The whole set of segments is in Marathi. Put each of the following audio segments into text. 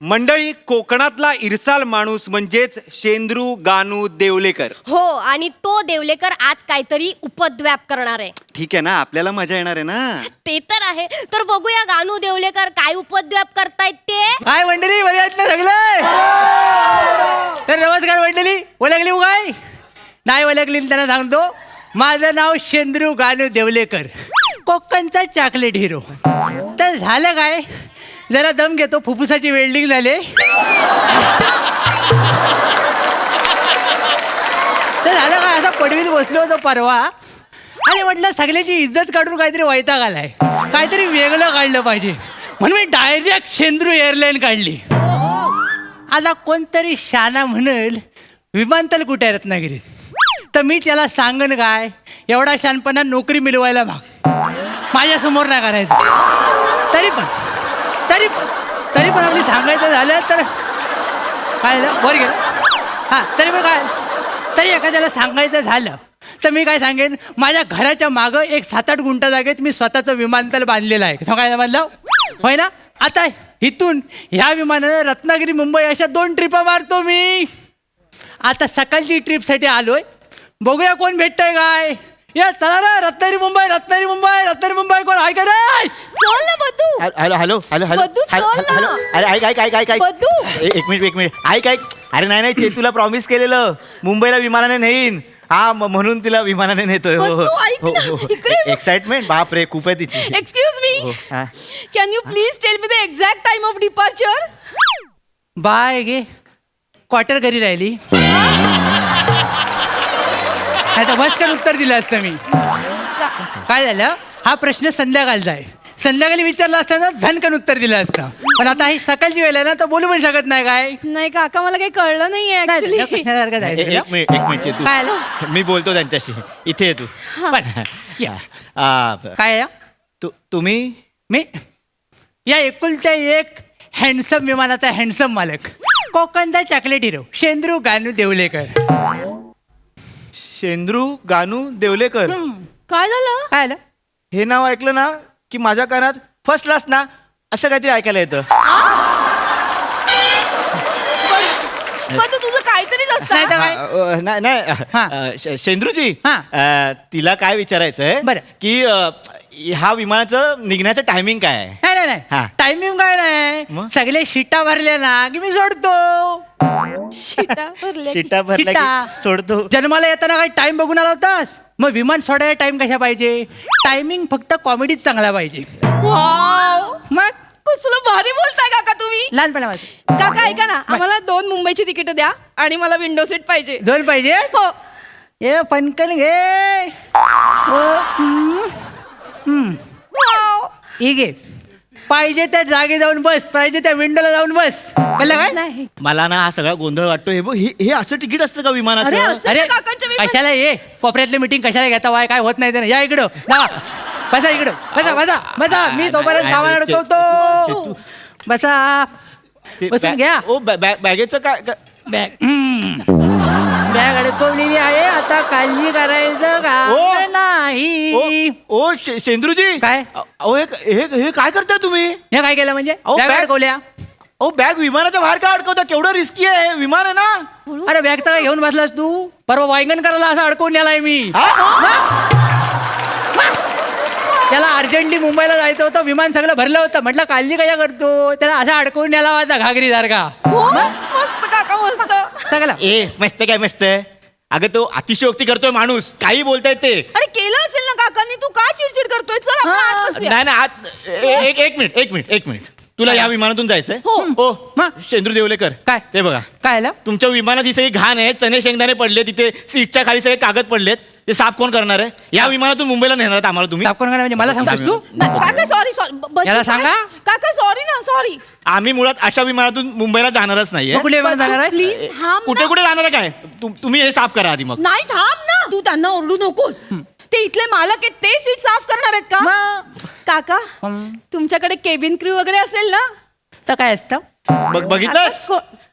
मंडळी, कोकणातला इरसाल माणूस म्हणजेच शेंद्रू गानू देवलेकर. हो, आणि तो देवलेकर आज काहीतरी उपद्व्याप करणार आहे. ठीक आहे ना, आपल्याला मजा येणार आहे ना. ते तर आहे. तर बघूया गानू देवलेकर काय उपद्व्याप करतायत ते. काय मंडळी, बरे आहेत ना सगळे? तर नमस्कार मंडळी. ओळखली काय? नाही ओळखली त्यांना सांगतो, माझं नाव शेंद्रू गानू देवलेकर, कोकणचा चॉकलेट हिरो. तर झालं काय, जरा दम घेतो, फुफ्फुसाची वेल्डिंग झाले. तर झालं काय, असा पडवीत बसलो होतो परवा आणि म्हटलं सगळ्याची इज्जत काढून काहीतरी वैताग आलाय, काहीतरी वेगळं काढलं पाहिजे, म्हणून मी डायरेक्ट शेंद्रू एअरलाईन काढली. आता कोणतरी शाना म्हणेल विमानतळ कुठे आहे रत्नागिरीत, तर मी त्याला सांगन काय, एवढा शानपणा नोकरी मिळवायला भाग माझ्यासमोर नाही करायचं. तरी पण आपली सांगायचं झालं तर काय झालं, वर गेलं. हां, तरी पण काय, तरी एखाद्याला सांगायचं झालं तर मी काय सांगेन, माझ्या घराच्या मागं एक 7-8 गुंठा जागेत मी स्वतःचं विमानतळ बांधलेलं आहे. सांगायला बांधलं होय ना. आता इथून ह्या विमानानं रत्नागिरी मुंबई अशा 2 ट्रिपा मारतो मी. आता सकाळची ट्रिपसाठी आलोय, बघूया कोण भेटतंय काय. या चला ना, रत्नागिरी मुंबई, रत्नागिरी मुंबई, रत्नागिरी मुंबई, कोण आहे का रे? चल ना बद्दू. हॅलो हॅलो हॅलो हॅलो बद्दू, चल ना. हॅलो. अरे ऐक बद्दू. एक मिनिट ऐक. अरे नाही ते तुला प्रॉमिस केलेलं, मुंबईला विमानाने नेईन. हा म्हणून तिला विमानाने नेतोय. बद्दू, ऐक ना, इकडे बघ. एक्साइटमेंट बाप रे, खूप आहे तिची. Excuse me. हा. Can you please tell me the exact time of departure? बाय गे, क्वार्टर घरी राहिली, नाही तर बसकन उत्तर दिलं असतं मी. काय झालं, हा प्रश्न संध्याकाळचा आहे, संध्याकाळी विचारला असताना झनकन उत्तर दिलं असतं. पण आता ही सकाळची वेळ आहे ना, तर बोलू पण शकत नाही. काय नाही काका, मला काही कळलं नाहीये ऍक्च्युली. प्रश्नासारखं जायचं. एक मिनिट चेतू, काय आलं? मी बोलतो त्यांच्याशी. इथे ये तू. पण या. काय आहे? तुम्ही मी या एकुलत्या एक हँडसम विमानाचा हँडसम मालक, कोकणचा चॉकलेट हिरो, शेंद्रू गानू देवलेकर. शेंद्रू गानू देवलेकर. काय झालं? काय आलं? हे नाव ऐकलं ना की माझ्या कानात फर्स्ट क्लास ना असं काहीतरी ऐकायला येतं. पण तुझं काहीतरीच नाही तर असतं. काय? नाही शेंद्रूजी, हा. तिला काय विचारायचंय बरं. की ह्या विमानाचं निघण्याचं टायमिंग काय आहे? नाही हा. टायमिंग काय नाही, मग? सगळे शिटा भरल्या ना की मी सोडतो. शिटा भरल्या. शिटा भरल्या शिटा. की सोडतो. जन्माला येताना काय टाइम बघून आला होतास, मग विमान सोडायला टाइम कशा पाहिजे, टायमिंग फक्त कॉमेडीत चांगला पाहिजे. वाव, मग कसलं भारी बोलताय काका तुम्ही. लहानपणापासून काका ऐका ना, आम्हाला 2 मुंबईची तिकीट द्या आणि मला विंडो सीट पाहिजे. 2 पाहिजे. हो. ए पणकन घे. वाव. ठीक आहे, पाहिजे त्या जागी जाऊन बस, पाहिजे त्या विंडोला जाऊन बस. कळलं काय? नाही. मला ना हा सगळा गोंधळ वाटतो. हे असं तिकीट असतं का अरे, विमानाचं? असं- अरे काकांच्या विमान- कशाला ये, कोपऱ्यातली मीटिंग कशाला घेता वाय, काय होत नाही त्यानं. या इकडं जावा, बसा इकडं, बसा. मी तोपर्यंत सामान अडकवतो. बसा, ते बसून घ्या. बॅगेचं काय बॅग बॅग अडकवलेली आहे, आता काळजी करायचं ओ. का नाही. ओ शेंद्रूजी, काय? अहो हे काय करताय तुम्ही? हे काय केलं म्हणजे, अहो, बॅग बॅग- अडकवल्या. अहो बॅग विमानाच्या बाहेर का अडकवता? केवढं रिस्की आहे, विमान आहे ना. अरे बॅगचा काय घेऊन बसलास तू, परवा वायंगण करायला असं अडकवून नेलाय मी. त्याला अर्जंटली मुंबईला जायचं होतं, विमान सगळं भरलं होतं, म्हटलं काळजी कशा करतो, त्याला असं अडकवून नेला होता घागरी सारखा. हो, मस्त काका, मस्त. सगळं मस्त काय मस्त आहे. अगं तो अतिशयोक्ती करतोय माणूस, काही बोलतायत ते. अरे केलं असेल ना काकांनी, तू का चिडचिड करतोय? चल आपण आत बसूया. नाही एक मिनिट तुला या विमानातून जायचंय? हो. मग? शेंद्रू देवलेकर, काय? ते बघा, काय आलं? तुमच्या विमानात ही सगळी घाण आहे, चणे शेंगदाणे पडले तिथे, सीटच्या खाली सगळे कागद पडलेत, ते साफ कोण करणार आहे? या विमानातून मुंबईला नेणार आहेत आम्हाला तुम्ही? साफ करून म्हणजे मला सांगतोस तू? नाही, काका सॉरी. याला सांगा. काका सॉरी ना, सॉरी. आम्ही मुळात अशा विमानातून मुंबईला जाणारच नाहीये. मग कुठे विमान जाणार आहे? प्लीज थांब कुठे ना. कुठे जाणार आहे काय? तुम्ही हे साफ करा आधी मग. नाही, थांब ना. तू त्यांना ओरडू नकोस. ते इथले मालक आहेत, ते सीट साफ करणार आहेत का? मग? काका, तुमच्याकडे केबिन क्रू वगैरे असेल ना? तर काय असतं? बघितलंस?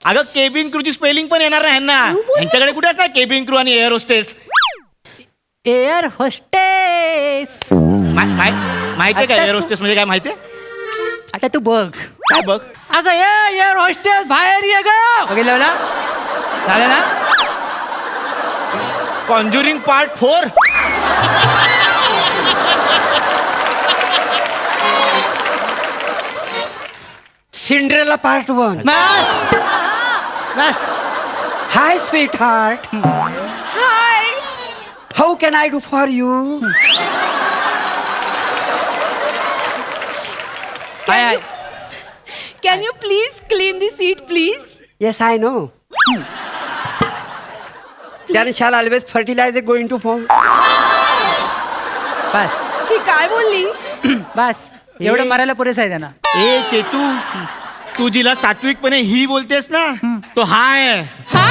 अगं केबिन क्रूची स्पेलिंग पण येणार नाही ह्यांना. यांच्याकडे कुठे असणार केबिन क्रू आणि एअर होस्टेस? Air hostess. माहितीये का एअर होस्टेस म्हणजे काय माहितीये? आता तू बघ. काय बघ? अगं ये हॉस्टेल बाहेर ये ग. बघितलं ना, झालं ना. Conjuring part 4. Cinderella part 1. Bus bus. High sweet heart, high. How can I do for you? High high. Can you please clean the seat please? Yes I know. Then shall always fertilizer going to form. बस ही काय बोलली? बस एवढं मारायला पुरेसं आहे त्यांना. ए चेतू, तू जिला सात्विकपणे ही बोलतेस ना, तो हा आहे. हा?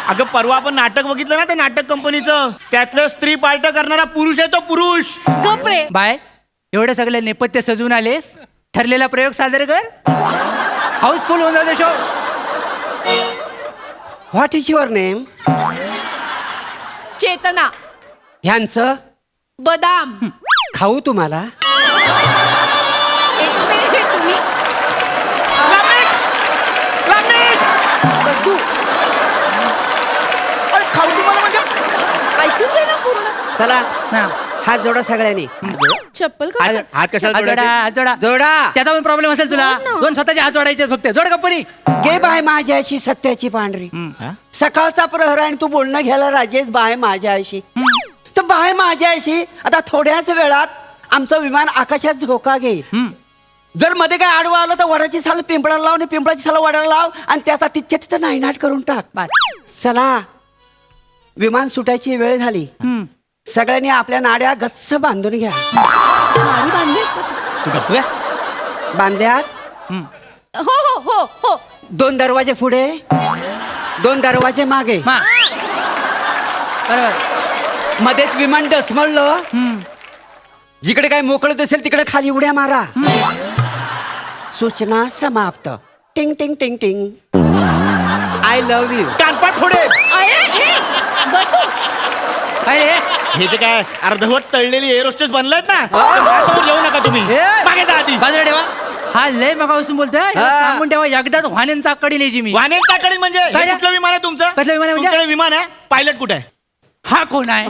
अगं परवा आपण नाटक बघितलं ना, ते नाटक कंपनीचं, त्यातलं स्त्री पार्ट करणारा पुरुष आहे तो पुरुष. गपरे. बाय, एवढं सगळं नेपथ्य सजवून आलेस, ठरलेला प्रयोग साजरे कर. हाऊसफुल होऊन जाऊ show. What is your name? चेतना. ह्यांचं बदाम. खाऊ तुम्हाला? एक मिनिट तुम्ही. बघू. अरे खाऊ तुम्हाला म्हणजे? ऐकून घे ना पूर्ण. चला हा. हात जोडा सगळ्यांनी. चप्पल का? हात कशाला हात जोडा, जोडायचे? हात जोडा. जोडा. त्याचा पण प्रॉब्लेम असेल तुला. जोड ना. 2 स्वतःचे हात जोडायचे फक्त. जोड कंपनी. गे बाय माझ्याशी सत्याची पांढरी. हा? सकाळचा प्रहर आहे आणि तू बोलणं घ्यायला राजेश बाय माझ्याशी. तर बाय माझ्याशी आता थोड्याच वेळात आमचं विमान आकाशात झोका घेईल. जर मध्ये काय आडवं आलं तर वडाची साल पिंपळाला लाव आणि पिंपळाची साल वडाला लाव आणि त्याचा तिथच्या तिथं नायनाट करून टाक. बस. चला विमान सुटायची वेळ झाली. सगळ्यांनी आपल्या नाड्या गच्च बांधून घ्या. नाडी बांधलीस का? तू गप्प बे. बांधल्यात? हो हो हो हो. 2 दरवाजे पुढे, 2 दरवाजे मागे. मा. बरोबर. मध्येच विमान डसमळलं, जिकडे काय मोकळं दिसेल तिकडे खाली उड्या मारा. सूचना समाप्त. टिंग टिंग टिंग टिंग. I love you. कानपाट थोडे. अरे, हे, बघू. काय रे? हे जे काय अर्धवट तळलेली एअरोस्टेस बनलायत ना, तर माझ्यासमोर येऊ नका तुम्ही. ए! मागे जा आधी. बाजूला ठेवा. हा लय मगापासून बोलतोय. हा. सांगून ठेवा, एकदाच वाहनांचा आकडी न्यायची मी. वाहनांच्याकडे म्हणजे हे काय रे? कुठलं विमान आहे तुमचं? कसलं विमान आहे म्हणजे? तुमच्याकडे विमान आहे? पायलट कुठे आहे? हा कोण आहे?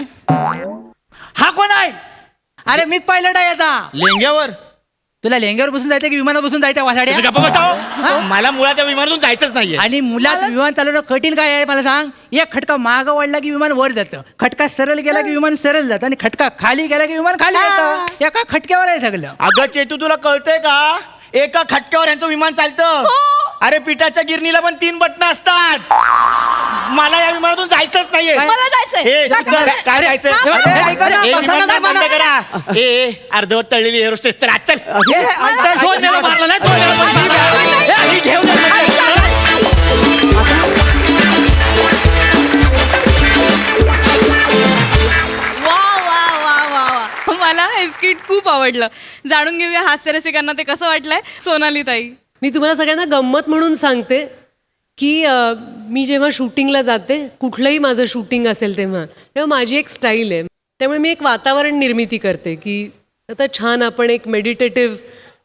हा कोण आहे? अरे मीच पायलट आहे याचा. लेंग्यावर. तुला लेंग्यावर बसून जायचं की विमानात बसून जायचं वासाड्या? तुम्ही गप्प बसाव. मला मुळात या विमानातून जायचंच नाहीये. आणि मुलात विमान चालवणं कठीण काय आहे मला सांग. एक खटका मागं वळला की विमान वर जातं, खटका सरळ गेला की विमान सरळ जातं, आणि खटका खाली गेला की विमान खाली जातं. एका खटक्यावर आहे सगळं. अगं चेतू, तुला कळतंय का? एका खटक्यावर यांचं विमान चालतं. अरे पिठाच्या गिरणीला पण 3 बटणं असतात. मला या विमानातून जायचंच नाहीये. काय? मला जायचंय. हे, काय- काय जायचंय? थांब, थांब, ए, ऐका ना, ए, बसा विमान ना, बंद करा. ए, अर्धवट तळलेली एअरोस्टेस. चल आत चल. दोन वेळा मारलं नाही, 2 वेळा पण मारलं. ए, आणि ठेव दे. वा वा वा वा वा, मला हे स्किट खूप आवडलं. जाणून घेऊया हास्यरसिकांना ते कसं वाटलंय. सोनाली ताई. मी तुम्हाला सगळ्यांना गंमत म्हणून सांगते की मी जेव्हा शूटिंगला जाते, कुठलंही माझं शूटिंग असेल तेव्हा माझी एक स्टाईल आहे. त्यामुळे मी एक वातावरण निर्मिती करते की आता छान आपण एक मेडिटेटिव्ह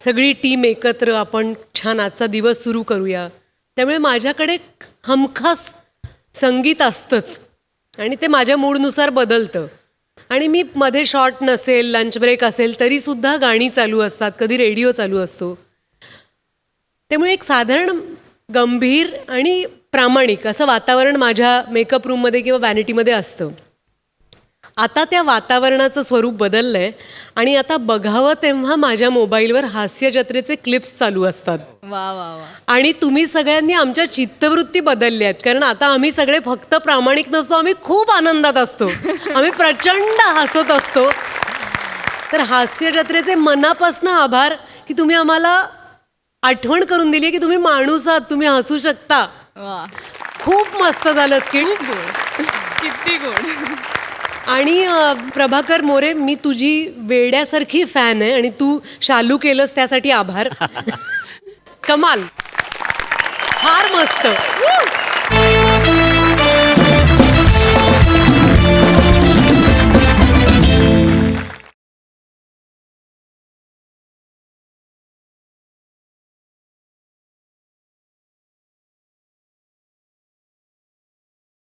सगळी टीम एकत्र आपण छान आजचा दिवस सुरू करूया. त्यामुळे माझ्याकडे हमखास संगीत असतंच आणि ते माझ्या मूडनुसार बदलतं. आणि मी मध्ये शॉर्ट नसेल, लंच ब्रेक असेल तरीसुद्धा गाणी चालू असतात, कधी रेडिओ चालू असतो. त्यामुळे एक साधारण गंभीर आणि प्रामाणिक असं वातावरण माझ्या मेकअप रूममध्ये किंवा वॅनिटीमध्ये असतं. आता त्या वातावरणाचं स्वरूप बदललं आहे आणि आता बघावं तेव्हा माझ्या मोबाईलवर हास्य जत्रेचे क्लिप्स चालू असतात. वा वा वा. आणि तुम्ही सगळ्यांनी आमच्या चित्तवृत्ती बदलल्या आहेत, कारण आता आम्ही सगळे फक्त प्रामाणिक नसतो, आम्ही खूप आनंदात असतो, आम्ही प्रचंड हसत असतो. तर हास्य जत्रेचे मनापासून आभार की तुम्ही आम्हाला आठवण करून दिली की तुम्ही माणूस आहात, तुम्ही हसू शकता. वा, खूप मस्त झालं स्किट. किती गोड. आणि प्रभाकर मोरे, मी तुझी वेड्यासारखी फॅन आहे आणि तू शालू केलंस त्यासाठी आभार. कमाल, फार मस्त.